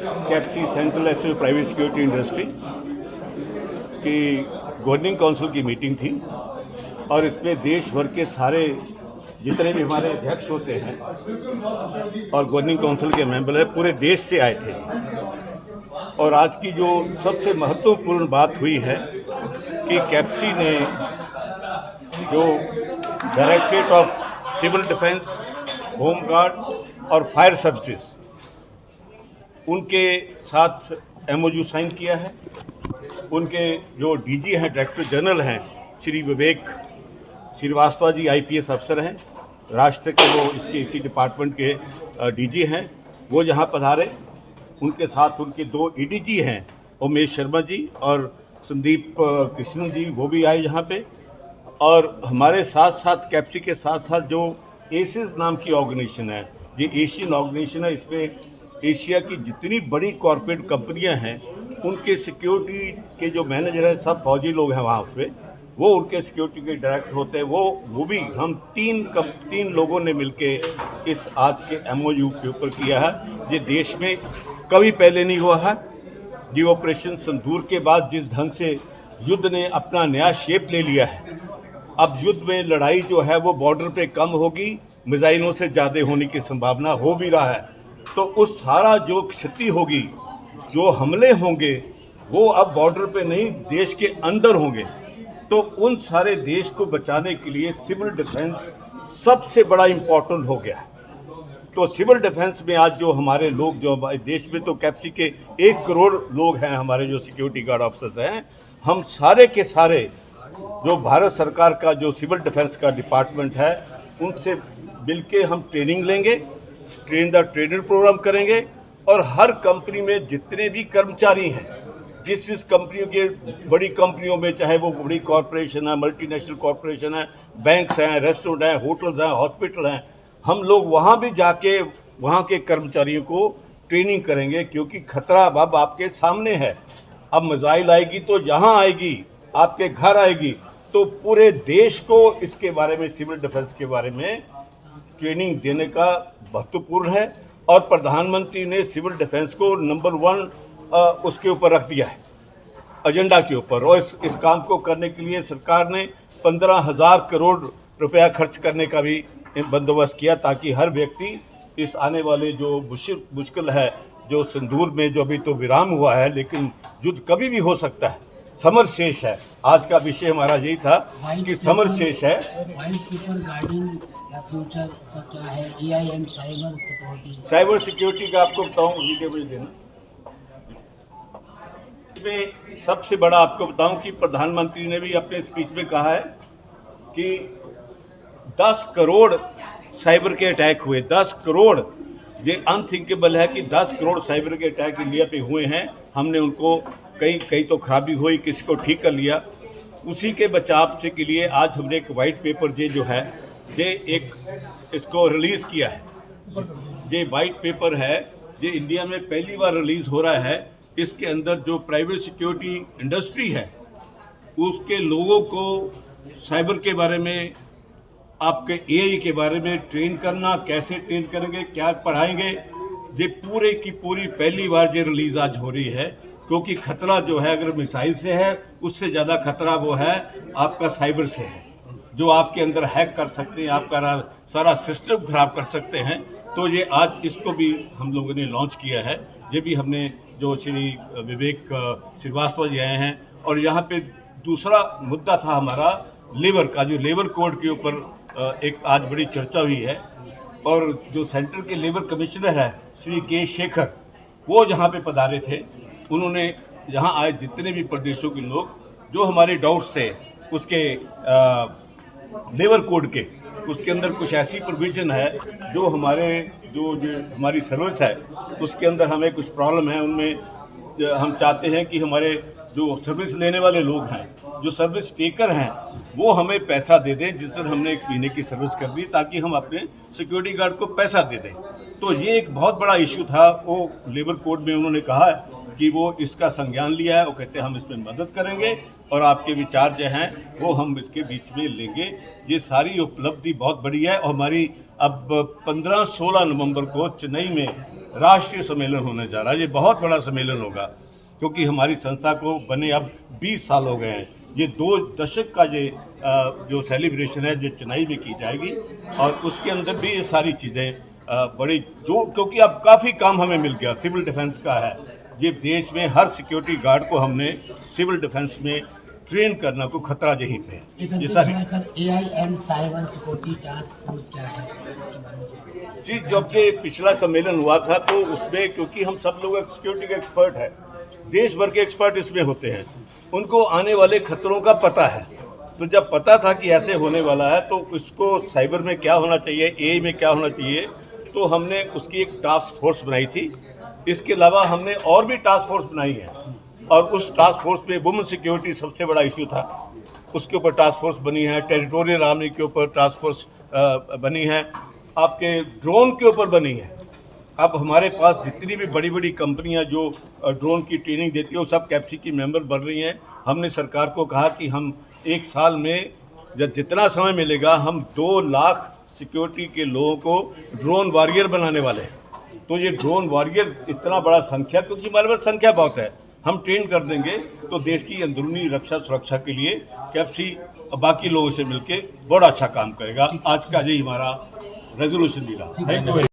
Capsey central association private security industry की governing council की meeting थी और इसमें देश भर के सारे जितने भी हमारे अध्यक्ष होते हैं और गवर्निंग काउंसिल के मेंबर हैं पूरे देश से आए थे। और आज की जो सबसे महत्वपूर्ण बात हुई है कि कैप्सी ने जो directorate of civil defence, home guard और फायर सर्विसेज उनके साथ एमओयू साइन किया है। उनके जो डीजी हैं, डायरेक्टर जनरल हैं, श्री विवेक श्रीवास्तव जी आईपीएस अफसर हैं, राष्ट्र के वो इसके इसी डिपार्टमेंट के डीजी हैं, वो जहां पधारे। उनके साथ उनके दो एडीजी हैं, उमेश शर्मा जी और संदीप कृष्ण जी, वो भी आए यहाँ पे। और हमारे साथ साथ कैप्सी के साथ साथ जो एसिस नाम की ऑर्गेनाइजेशन है, ये एशियन ऑर्गेनाइजेशन है, इसमें एशिया की जितनी बड़ी कॉरपोरेट कंपनियां हैं उनके सिक्योरिटी के जो मैनेजर हैं सब फौजी लोग हैं वहाँ पे, वो उनके सिक्योरिटी के डायरेक्टर होते हैं। वो भी हम तीन लोगों ने मिलके इस आज के एमओयू के ऊपर किया है। ये देश में कभी पहले नहीं हुआ है। ये ऑपरेशन सिंदूर के बाद जिस ढंग से युद्ध ने अपना नया शेप ले लिया है, अब युद्ध में लड़ाई जो है वो बॉर्डर पे कम होगी, मिसाइलों से ज़्यादा होने की संभावना हो भी रहा है। तो उस सारा जो क्षति होगी, जो हमले होंगे, वो अब बॉर्डर पे नहीं देश के अंदर होंगे। तो उन सारे देश को बचाने के लिए सिविल डिफेंस सबसे बड़ा इम्पोर्टेंट हो गया है। तो सिविल डिफेंस में आज जो हमारे लोग जो देश में तो कैप्सी के 1 करोड़ लोग हैं, हमारे जो सिक्योरिटी गार्ड ऑफिसर्स हैं, हम सारे के सारे जो भारत सरकार का जो सिविल डिफेंस का डिपार्टमेंट है उनसे मिलके हम ट्रेनिंग लेंगे, ट्रेन द ट्रेनर प्रोग्राम करेंगे। और हर कंपनी में जितने भी कर्मचारी हैं, जिस कंपनियों के बड़ी कंपनियों में, चाहे वो बड़ी कॉरपोरेशन है, मल्टीनेशनल कॉरपोरेशन है, बैंक्स हैं, रेस्टोरेंट हैं, होटल्स हैं, हॉस्पिटल हैं, हम लोग वहाँ भी जाके वहाँ के कर्मचारियों को ट्रेनिंग करेंगे। क्योंकि खतरा अब आपके सामने है। अब मिसाइल आएगी तो यहाँ आएगी, आपके घर आएगी। तो पूरे देश को इसके बारे में, सिविल डिफेंस के बारे में ट्रेनिंग देने का महत्वपूर्ण है। और प्रधानमंत्री ने सिविल डिफेंस को नंबर 1 उसके ऊपर रख दिया है, एजेंडा के ऊपर। और इस काम को करने के लिए सरकार ने 15,000 करोड़ रुपया खर्च करने का भी बंदोबस्त किया, ताकि हर व्यक्ति इस आने वाले जो मुश्किल है, जो सिंदूर में जो अभी तो विराम हुआ है, लेकिन युद्ध कभी भी हो सकता है, समर शेष है। आज का विषय हमारा यही था कि समर शेष है। White paper guiding the future, इसका क्या है? AIM cyber security. Cyber security का आपको बताऊं, वीडियो भेज देना। इसमें सबसे बड़ा आपको बताऊं कि प्रधानमंत्री ने भी अपने स्पीच में कहा है कि 10 करोड़ साइबर के अटैक हुए। 10 करोड़, ये अनथिंकेबल है कि 10 करोड़ साइबर के अटैक इंडिया पे हुए हैं। हमने उनको कई तो खराबी हुई, किसी को ठीक कर लिया। उसी के बचाव से के लिए आज हमने एक वाइट पेपर जो है ये एक इसको रिलीज़ किया है। ये वाइट पेपर है, ये इंडिया में पहली बार रिलीज़ हो रहा है। इसके अंदर जो प्राइवेट सिक्योरिटी इंडस्ट्री है उसके लोगों को साइबर के बारे में, आपके एआई के बारे में ट्रेन करना, कैसे ट्रेन करेंगे, क्या पढ़ाएंगे, ये पूरे की पूरी पहली बार ये रिलीज़ आज हो रही है। क्योंकि खतरा जो है अगर मिसाइल से है, उससे ज़्यादा खतरा वो है आपका साइबर से है, जो आपके अंदर हैक कर सकते हैं, आपका सारा सिस्टम खराब कर सकते हैं। तो ये आज इसको भी हम लोगों ने लॉन्च किया है। ये भी हमने जो श्री विवेक श्रीवास्तव जी आए हैं। और यहाँ पे दूसरा मुद्दा था हमारा लेबर का, जो लेबर कोड के ऊपर एक आज बड़ी चर्चा हुई है। और जो सेंट्रल के लेबर कमिश्नर है श्री के शेखर, वो यहाँ पे पधारे थे। उन्होंने यहाँ आए जितने भी प्रदेशों के लोग, जो हमारे डाउट्स थे उसके लेबर कोड के, उसके अंदर कुछ ऐसी प्रोविजन है जो हमारी सर्विस है उसके अंदर हमें कुछ प्रॉब्लम है। उनमें हम चाहते हैं कि हमारे जो सर्विस लेने वाले लोग हैं, जो सर्विस टेकर हैं, वो हमें पैसा दे दें। जिस दिन हमने 1 महीने की सर्विस कर दी, ताकि हम अपने सिक्योरिटी गार्ड को पैसा दे दें। तो ये एक बहुत बड़ा इशू था। वो लेबर कोड में उन्होंने कहा है कि वो इसका संज्ञान लिया है। वो कहते हैं हम इसमें मदद करेंगे और आपके विचार जो हैं वो हम इसके बीच में लेंगे। ये सारी उपलब्धि बहुत बड़ी है। और हमारी अब 15-16 नवंबर को चेन्नई में राष्ट्रीय सम्मेलन होने जा रहा है। ये बहुत बड़ा सम्मेलन होगा क्योंकि हमारी संस्था को बने अब 20 साल हो गए हैं। ये 2 दशक का ये जो सेलिब्रेशन है जो चेन्नई में की जाएगी और उसके अंदर भी ये सारी चीज़ें बड़ी जो क्योंकि अब काफ़ी काम हमें मिल गया सिविल डिफेंस का है। ये देश में हर सिक्योरिटी गार्ड को हमने सिविल डिफेंस में ट्रेन करना को खतरा यहीं पे है। एक ये अंतिम सारी सवाल sir, AI and cyber security task force क्या है, उसके बारे में थोड़ा बताइए। जी, जब ये पिछला सम्मेलन हुआ था तो उसमें क्योंकि हम सब लोग सिक्योरिटी के एक्सपर्ट हैं, देश भर के एक्सपर्ट इसमें होते हैं, उनको आने वाले खतरों का पता है। तो जब पता था कि ऐसे होने वाला है तो इसको साइबर में क्या होना चाहिए, एआई में क्या होना चाहिए, तो हमने उसकी एक टास्क फोर्स बनाई थी। इसके अलावा हमने और भी टास्क फोर्स बनाई है और उस टास्क फोर्स में वुमेन सिक्योरिटी सबसे बड़ा इशू था, उसके ऊपर टास्क फोर्स बनी है। टेरिटोरियल आर्मी के ऊपर टास्क फोर्स बनी है, आपके ड्रोन के ऊपर बनी है। अब हमारे पास जितनी भी बड़ी बड़ी कंपनियां जो ड्रोन की ट्रेनिंग देती है वो सब कैप्सी की मेंबर बन रही हैं। हमने सरकार को कहा कि हम एक साल में जब जितना समय मिलेगा हम 2 लाख सिक्योरिटी के लोगों को ड्रोन वॉरियर बनाने वाले हैं। तो ये ड्रोन वॉरियर इतना बड़ा संख्या, क्योंकि हमारे पास संख्या बहुत है, हम ट्रेन कर देंगे तो देश की अंदरूनी रक्षा सुरक्षा के लिए कैप्सी बाकी लोगों से मिलके बड़ा अच्छा काम करेगा। आज का यही हमारा रेजोल्यूशन मिला। Thank you.